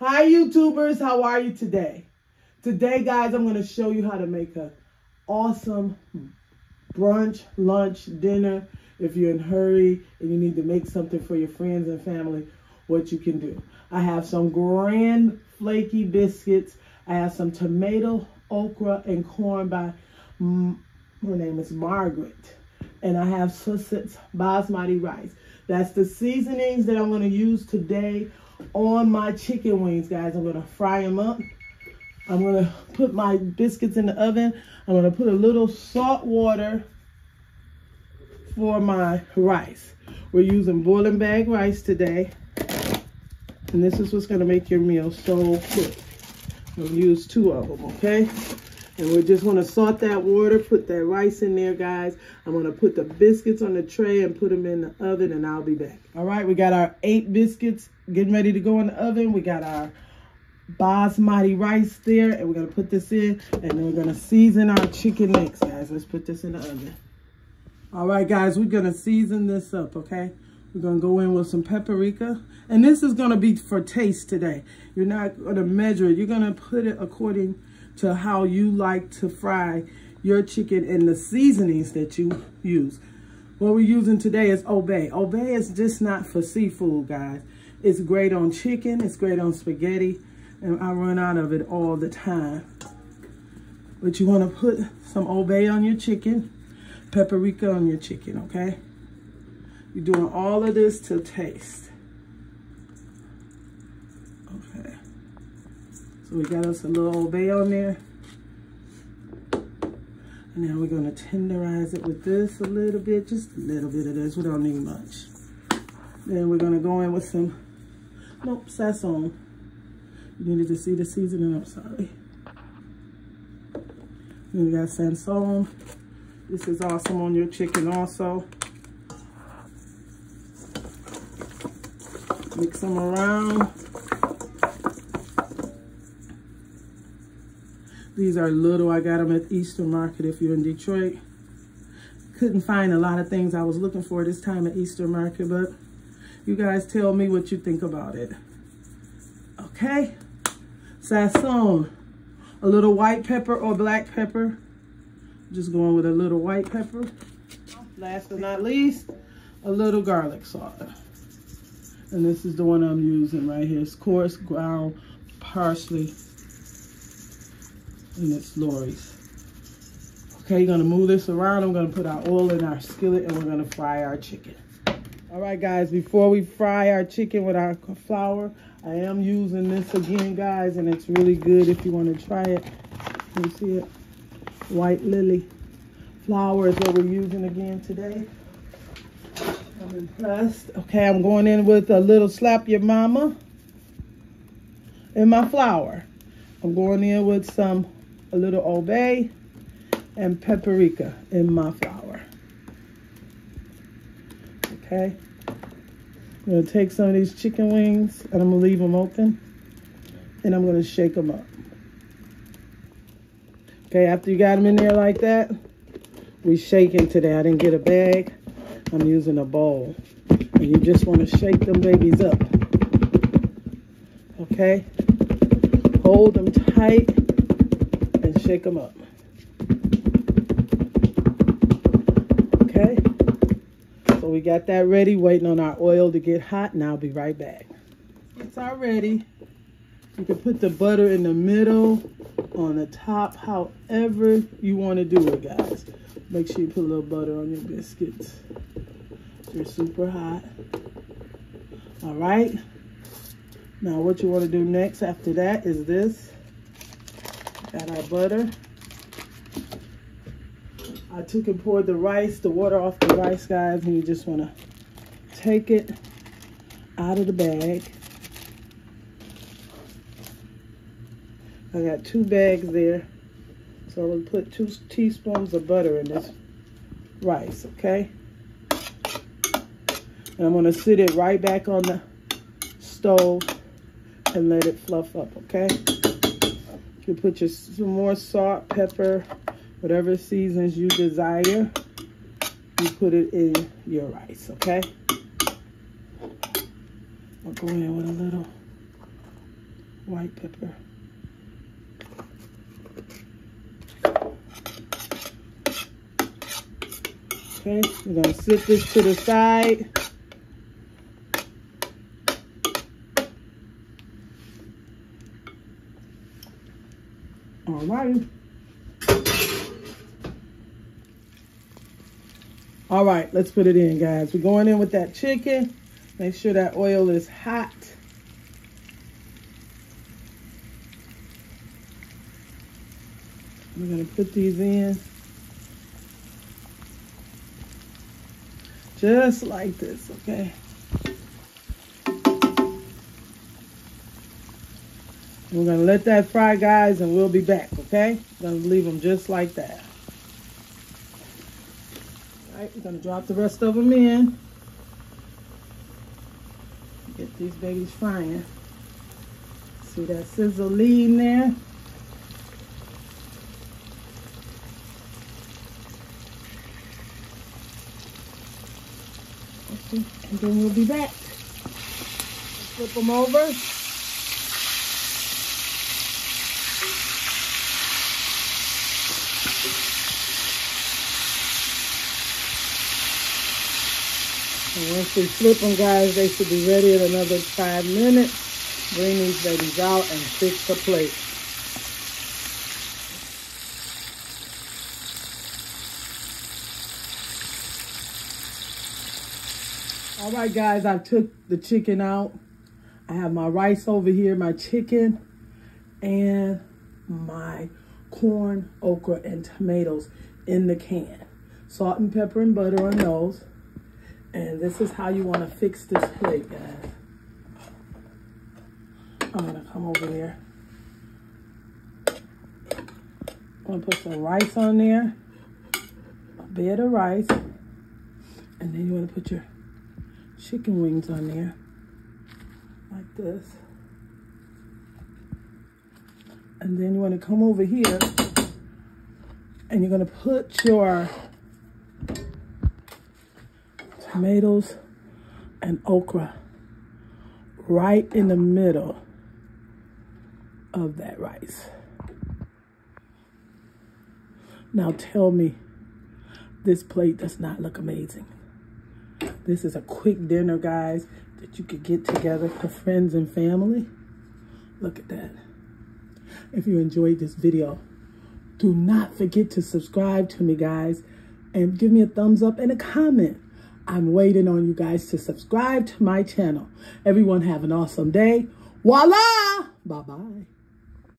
Hi YouTubers, how are you today? Today guys, I'm going to show you how to make an awesome brunch, lunch, dinner. If you're in a hurry and you need to make something for your friends and family, what you can do. I have some grand flaky biscuits. I have some tomato, okra, and corn by, her name is Margaret. And I have Sazon Basmati Rice. That's the seasonings that I'm going to use today on my chicken wings, guys. I'm going to fry them up. I'm going to put my biscuits in the oven. I'm going to put a little salt water for my rice. We're using boiling bag rice today. And this is what's going to make your meal so quick. We'll use 2 of them, okay? And we're just going to salt that water, put that rice in there, guys. I'm going to put the biscuits on the tray and put them in the oven, and I'll be back. All right, we got our 8 biscuits getting ready to go in the oven. We got our basmati rice there, and we're going to put this in, and then we're going to season our chicken next, guys. Let's put this in the oven. All right, guys, we're going to season this up, okay? We're going to go in with some paprika. And this is going to be for taste today. You're not going to measure it. You're going to put it according to how you like to fry your chicken and the seasonings that you use. What we're using today is Obey. Obey is just not for seafood, guys. It's great on chicken. It's great on spaghetti. And I run out of it all the time. But you want to put some Obey on your chicken, paprika on your chicken, okay? You're doing all of this to taste. Okay. So we got us a little Obey on there. And now we're going to tenderize it with this a little bit. Just a little bit of this. We don't need much. Then we're going to go in with some, Sazon. You needed to see the seasoning, I'm sorry. Then we got Sazon. This is awesome on your chicken also. Mix them around. These are little. I got them at Easter Market if you're in Detroit. Couldn't find a lot of things I was looking for this time at Easter Market, but you guys tell me what you think about it. Okay. Sazon. A little white pepper or black pepper. Just going with a little white pepper. Last but not least, a little garlic salt. And this is the one I'm using right here. It's coarse ground parsley. And it's Lori's. Okay, you're gonna move this around. I'm gonna put our oil in our skillet and we're gonna fry our chicken. All right, guys, before we fry our chicken with our flour, I am using this again, guys, and it's really good if you wanna try it. You see it? White lily flour is what we're using again today. I'm impressed. Okay, I'm going in with a little slap your mama in my flour. I'm going in with a little Obey and paprika in my flour. Okay. I'm going to take some of these chicken wings and I'm going to leave them open and I'm going to shake them up. Okay, after you got them in there like that, we shaking today. I didn't get a bag. I'm using a bowl. And you just want to shake them babies up. Okay? Hold them tight and shake them up. Okay? So we got that ready, waiting on our oil to get hot, and I'll be right back. It's all ready. You can put the butter in the middle, on the top, however you want to do it, guys. Make sure you put a little butter on your biscuits. They're super hot. All right. Now what you want to do next after that is this. Got our butter. I took and poured the rice, the water off the rice, guys, and you just want to take it out of the bag. I got 2 bags there. So I'm going to put 2 teaspoons of butter in this rice, okay? And I'm going to sit it right back on the stove and let it fluff up, okay? You put some more salt, pepper, whatever seasons you desire. You put it in your rice, okay? I'll go in with a little white pepper. Okay, we're gonna set this to the side. All right. All right, let's put it in, guys. We're going in with that chicken. Make sure that oil is hot. We're gonna put these in. Just like this, okay? We're gonna let that fry, guys, and we'll be back, okay? We're gonna leave them just like that. All right, we're gonna drop the rest of them in. Get these babies frying. See that sizzle lean there? Okay, and then we'll be back. Flip them over. And once we flip them, guys, they should be ready in another 5 minutes. Bring these babies out and fix the plate. All right, guys, I took the chicken out. I have my rice over here, my chicken, and my corn, okra, and tomatoes in the can. Salt and pepper and butter on those. And this is how you want to fix this plate, guys. I'm going to come over here. I'm going to put some rice on there. A bed of rice. And then you want to put your chicken wings on there. Like this. And then you want to come over here. And you're going to put your tomatoes and okra right in the middle of that rice. Now tell me this plate does not look amazing. This is a quick dinner, guys, that you could get together for friends and family. Look at that. If you enjoyed this video, do not forget to subscribe to me, guys, and give me a thumbs up and a comment. I'm waiting on you guys to subscribe to my channel. Everyone have an awesome day. Voila! Bye-bye.